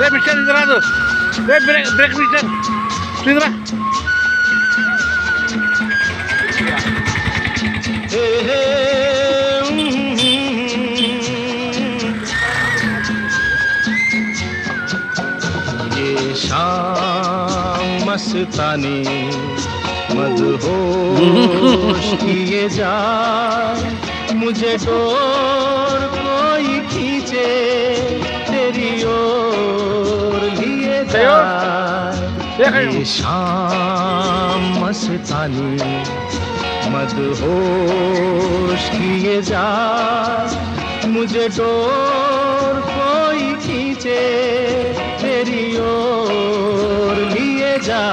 Mister इधर आ दो। Break break mister तू इधर आ। ये शाम मस्तानी मदहोश किए जा, मुझे डोर कोई खींचे तेरी ओर लिए जा। ये शाम मस्तानी मदहोश किए जा, मुझे डोर कोई खींचे तेरी ओर लिए जा।